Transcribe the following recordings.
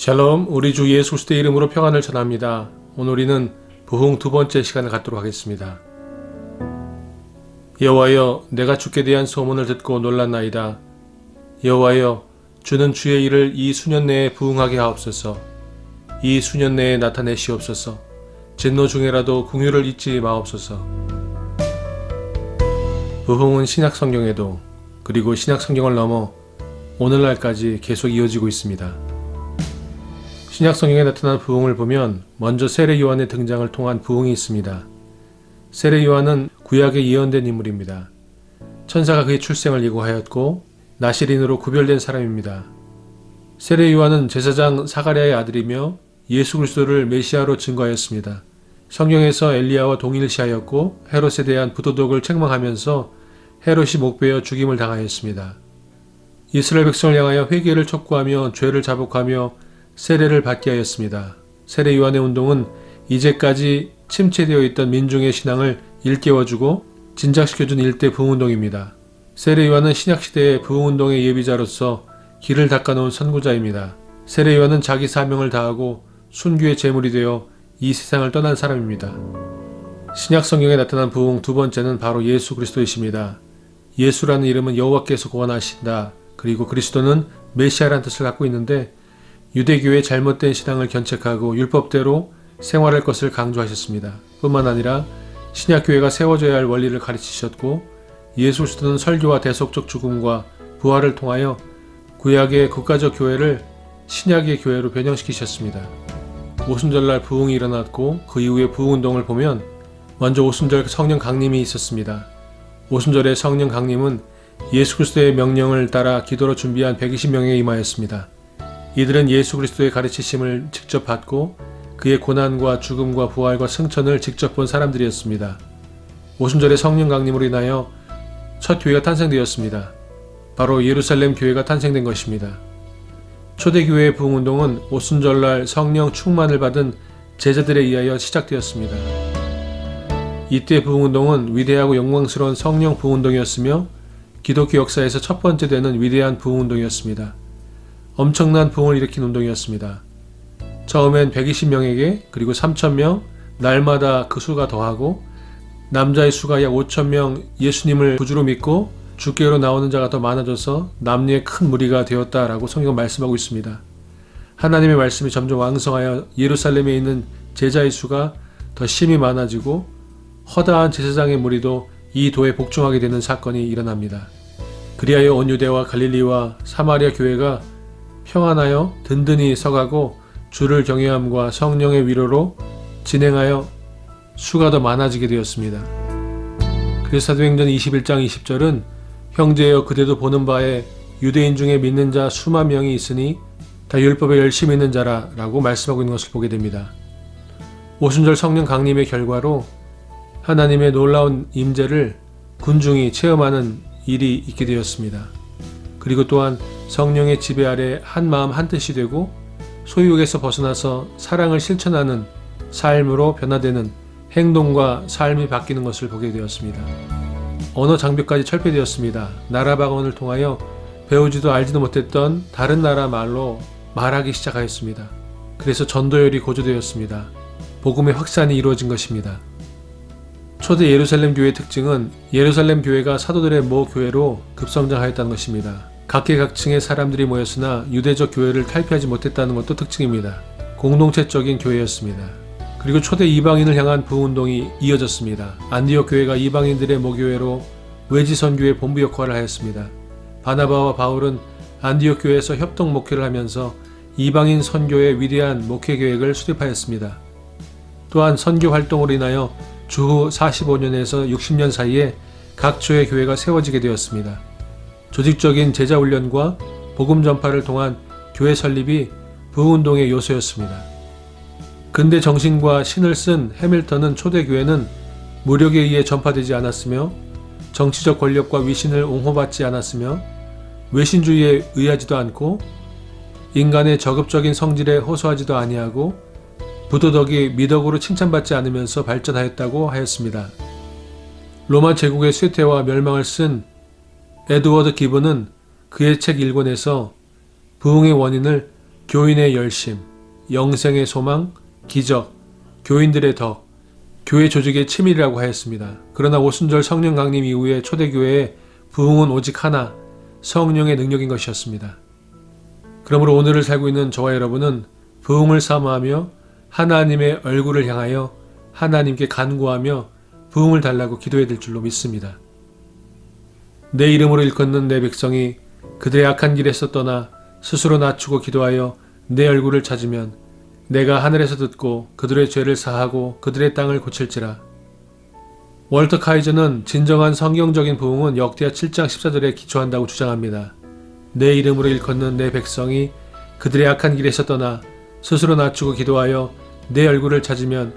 샬롬, 우리 주 예수 그리스도의 이름으로 평안을 전합니다. 오늘 우리는 부흥 두 번째 시간을 갖도록 하겠습니다. 여호와여, 내가 주께 대한 소문을 듣고 놀랐나이다. 여호와여, 주는 주의 일을 이 수년 내에 부흥하게 하옵소서. 이 수년 내에 나타내시옵소서. 진노 중에라도 긍휼을 잊지 마옵소서. 부흥은 신약 성경에도 그리고 신약 성경을 넘어 오늘날까지 계속 이어지고 있습니다. 신약 성경에 나타난 부흥을 보면 먼저 세례 요한의 등장을 통한 부흥이 있습니다. 세례 요한은 구약에 예언된 인물입니다. 천사가 그의 출생을 예고하였고 나시린으로 구별된 사람입니다. 세례 요한은 제사장 사가랴의 아들이며 예수 그리스도를 메시아로 증거하였습니다. 성경에서 엘리야와 동일시하였고 헤롯에 대한 부도덕을 책망하면서 헤롯이 목베어 죽임을 당하였습니다. 이스라엘 백성을 향하여 회개를 촉구하며 죄를 자복하며 세례를 받게 하였습니다. 세례 요한의 운동은 이제까지 침체되어 있던 민중의 신앙을 일깨워주고 진작시켜준 일대 부흥운동입니다. 세례 요한은 신약시대의 부흥운동의 예비자로서 길을 닦아놓은 선구자입니다. 세례 요한은 자기 사명을 다하고 순교의 제물이 되어 이 세상을 떠난 사람입니다. 신약 성경에 나타난 부흥 두 번째는 바로 예수 그리스도이십니다. 예수라는 이름은 여호와께서 구원하신다. 그리고 그리스도는 메시아라는 뜻을 갖고 있는데 유대교의 잘못된 신앙을 견책하고 율법대로 생활할 것을 강조하셨습니다. 뿐만 아니라 신약교회가 세워져야 할 원리를 가르치셨고 예수 그리스도는 설교와 대속적 죽음과 부활을 통하여 구약의 국가적 교회를 신약의 교회로 변형시키셨습니다. 오순절날 부흥이 일어났고 그 이후에 부흥운동을 보면 먼저 오순절 성령 강림이 있었습니다. 오순절의 성령 강림은 예수 그리스도의 명령을 따라 기도로 준비한 120명에 임하였습니다. 이들은 예수 그리스도의 가르치심을 직접 받고 그의 고난과 죽음과 부활과 승천을 직접 본 사람들이었습니다. 오순절의 성령 강림으로 인하여 첫 교회가 탄생되었습니다. 바로 예루살렘 교회가 탄생된 것입니다. 초대교회의 부흥운동은 오순절날 성령 충만을 받은 제자들에 의하여 시작되었습니다. 이때 부흥운동은 위대하고 영광스러운 성령 부흥운동이었으며 기독교 역사에서 첫 번째 되는 위대한 부흥운동이었습니다. 엄청난 부흥을 일으킨 운동이었습니다. 처음엔 120명에게 그리고 3,000명, 날마다 그 수가 더하고 남자의 수가 약 5,000명 예수님을 구주로 믿고 주께로 나오는 자가 더 많아져서 남녀의 큰 무리가 되었다라고 성경은 말씀하고 있습니다. 하나님의 말씀이 점점 왕성하여 예루살렘에 있는 제자의 수가 더 심히 많아지고 허다한 제사장의 무리도 이 도에 복종하게 되는 사건이 일어납니다. 그리하여 온 유대와 갈릴리와 사마리아 교회가 평안하여 든든히 서가고 주를 경외함과 성령의 위로로 진행하여 수가 더 많아지게 되었습니다. 그래서 사도행전 21장 20절은 형제여 그대도 보는 바에 유대인 중에 믿는 자 수만 명이 있으니 다 율법에 열심히 있는 자라 라고 말씀하고 있는 것을 보게 됩니다. 오순절 성령 강림의 결과로 하나님의 놀라운 임재를 군중이 체험하는 일이 있게 되었습니다. 그리고 또한 성령의 지배 아래 한 마음 한 뜻이 되고 소유욕에서 벗어나서 사랑을 실천하는 삶으로 변화되는 행동과 삶이 바뀌는 것을 보게 되었습니다. 언어 장벽까지 철폐되었습니다. 나라 방언을 통하여 배우지도 알지도 못했던 다른 나라 말로 말하기 시작하였습니다. 그래서 전도율이 고조되었습니다. 복음의 확산이 이루어진 것입니다. 초대 예루살렘 교회의 특징은 예루살렘 교회가 사도들의 모 교회로 급성장하였다는 것입니다. 각계각층의 사람들이 모였으나 유대적 교회를 탈피하지 못했다는 것도 특징입니다. 공동체적인 교회였습니다. 그리고 초대 이방인을 향한 부흥운동이 이어졌습니다. 안디옥 교회가 이방인들의 모교회로 외지 선교의 본부 역할을 하였습니다. 바나바와 바울은 안디옥 교회에서 협동 목회를 하면서 이방인 선교의 위대한 목회 계획을 수립하였습니다. 또한 선교 활동으로 인하여 주후 45년에서 60년 사이에 각처의 교회가 세워지게 되었습니다. 조직적인 제자 훈련과 복음 전파를 통한 교회 설립이 부흥운동의 요소였습니다. 근대 정신과 신을 쓴 해밀턴은 초대 교회는 무력에 의해 전파되지 않았으며 정치적 권력과 위신을 옹호받지 않았으며 외신주의에 의하지도 않고 인간의 저급적인 성질에 호소하지도 아니하고 부도덕이 미덕으로 칭찬받지 않으면서 발전하였다고 하였습니다. 로마 제국의 쇠퇴와 멸망을 쓴 에드워드 기브는 그의 책 1권에서 부흥의 원인을 교인의 열심, 영생의 소망, 기적, 교인들의 덕, 교회 조직의 치밀이라고 하였습니다. 그러나 오순절 성령 강림 이후에 초대교회의 부흥은 오직 하나, 성령의 능력인 것이었습니다. 그러므로 오늘을 살고 있는 저와 여러분은 부흥을 사모하며 하나님의 얼굴을 향하여 하나님께 간구하며 부흥을 달라고 기도해야 될 줄로 믿습니다. 내 이름으로 일컫는 내 백성이 그들의 악한 길에서 떠나 스스로 낮추고 기도하여 내 얼굴을 찾으면 내가 하늘에서 듣고 그들의 죄를 사하고 그들의 땅을 고칠지라. 월터 카이저는 진정한 성경적인 부흥은 역대하 7장 14절에 기초한다고 주장합니다. 내 이름으로 일컫는 내 백성이 그들의 악한 길에서 떠나 스스로 낮추고 기도하여 내 얼굴을 찾으면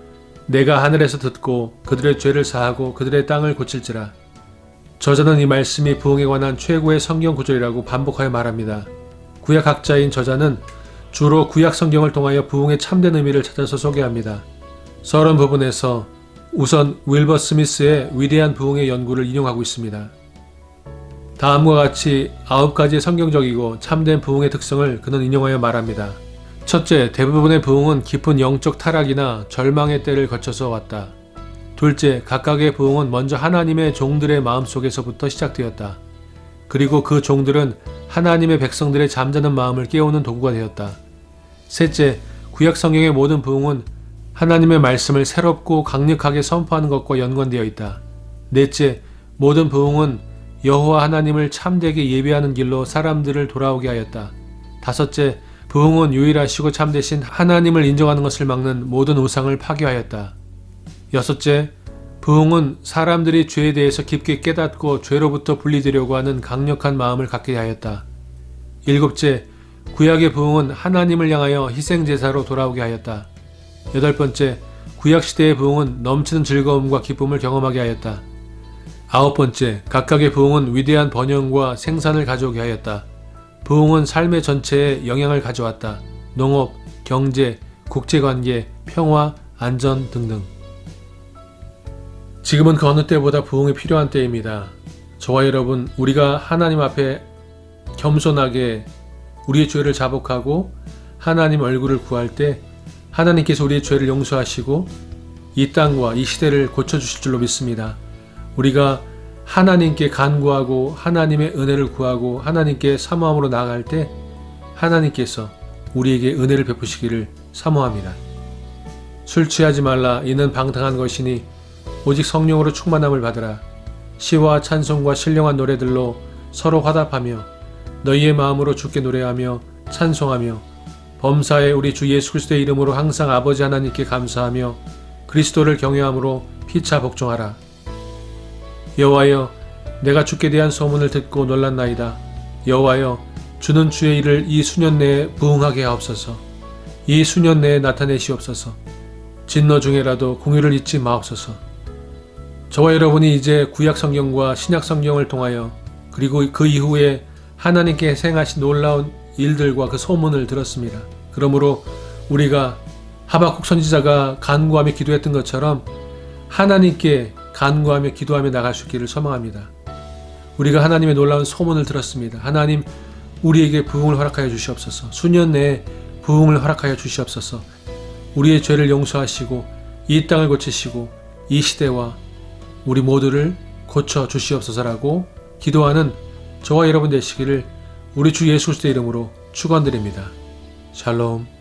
내가 하늘에서 듣고 그들의 죄를 사하고 그들의 땅을 고칠지라. 저자는 이 말씀이 부흥에 관한 최고의 성경 구절이라고 반복하여 말합니다. 구약 학자인 저자는 주로 구약 성경을 통하여 부흥의 참된 의미를 찾아서 소개합니다. 서론 부분에서 우선 윌버 스미스의 위대한 부흥의 연구를 인용하고 있습니다. 다음과 같이 9가지의 성경적이고 참된 부흥의 특성을 그는 인용하여 말합니다. 첫째, 대부분의 부흥은 깊은 영적 타락이나 절망의 때를 거쳐서 왔다. 둘째, 각각의 부흥은 먼저 하나님의 종들의 마음속에서부터 시작되었다. 그리고 그 종들은 하나님의 백성들의 잠자는 마음을 깨우는 도구가 되었다. 셋째, 구약 성경의 모든 부흥은 하나님의 말씀을 새롭고 강력하게 선포하는 것과 연관되어 있다. 넷째, 모든 부흥은 여호와 하나님을 참되게 예배하는 길로 사람들을 돌아오게 하였다. 다섯째, 부흥은 유일하시고 참되신 하나님을 인정하는 것을 막는 모든 우상을 파괴하였다. 여섯째, 부흥은 사람들이 죄에 대해서 깊게 깨닫고 죄로부터 분리되려고 하는 강력한 마음을 갖게 하였다. 일곱째, 구약의 부흥은 하나님을 향하여 희생제사로 돌아오게 하였다. 여덟 번째, 구약시대의 부흥은 넘치는 즐거움과 기쁨을 경험하게 하였다. 아홉 번째, 각각의 부흥은 위대한 번영과 생산을 가져오게 하였다. 부흥은 삶의 전체에 영향을 가져왔다. 농업, 경제, 국제관계, 평화, 안전 등등. 지금은 그 어느 때보다 부흥이 필요한 때입니다. 저와 여러분, 우리가 하나님 앞에 겸손하게 우리의 죄를 자복하고 하나님 얼굴을 구할 때 하나님께서 우리의 죄를 용서하시고 이 땅과 이 시대를 고쳐주실 줄로 믿습니다. 우리가 하나님께 간구하고 하나님의 은혜를 구하고 하나님께 사모함으로 나아갈 때 하나님께서 우리에게 은혜를 베푸시기를 사모합니다. 술 취하지 말라. 이는 방탕한 것이니 오직 성령으로 충만함을 받으라. 시와 찬송과 신령한 노래들로 서로 화답하며 너희의 마음으로 주께 노래하며 찬송하며 범사에 우리 주 예수 그리스도의 이름으로 항상 아버지 하나님께 감사하며 그리스도를 경외함으로 피차 복종하라. 여호와여, 내가 주께 대한 소문을 듣고 놀랐나이다. 여호와여, 주는 주의 일을 이 수년 내에 부흥하게 하옵소서. 이 수년 내에 나타내시옵소서. 진노 중에라도 공의를 잊지 마옵소서. 저와 여러분이 이제 구약 성경과 신약 성경을 통하여 그리고 그 이후에 하나님께 행하신 놀라운 일들과 그 소문을 들었습니다. 그러므로 우리가 하박국 선지자가 간구하며 기도했던 것처럼 하나님께 간구하며 기도하며 나갈 수 있기를 소망합니다. 우리가 하나님의 놀라운 소문을 들었습니다. 하나님, 우리에게 부흥을 허락하여 주시옵소서. 수년 내에 부흥을 허락하여 주시옵소서. 우리의 죄를 용서하시고 이 땅을 고치시고 이 시대와 우리 모두를 고쳐 주시옵소서라고 기도하는 저와 여러분 되시기를 우리 주 예수 그리스도의 이름으로 축원드립니다. 샬롬.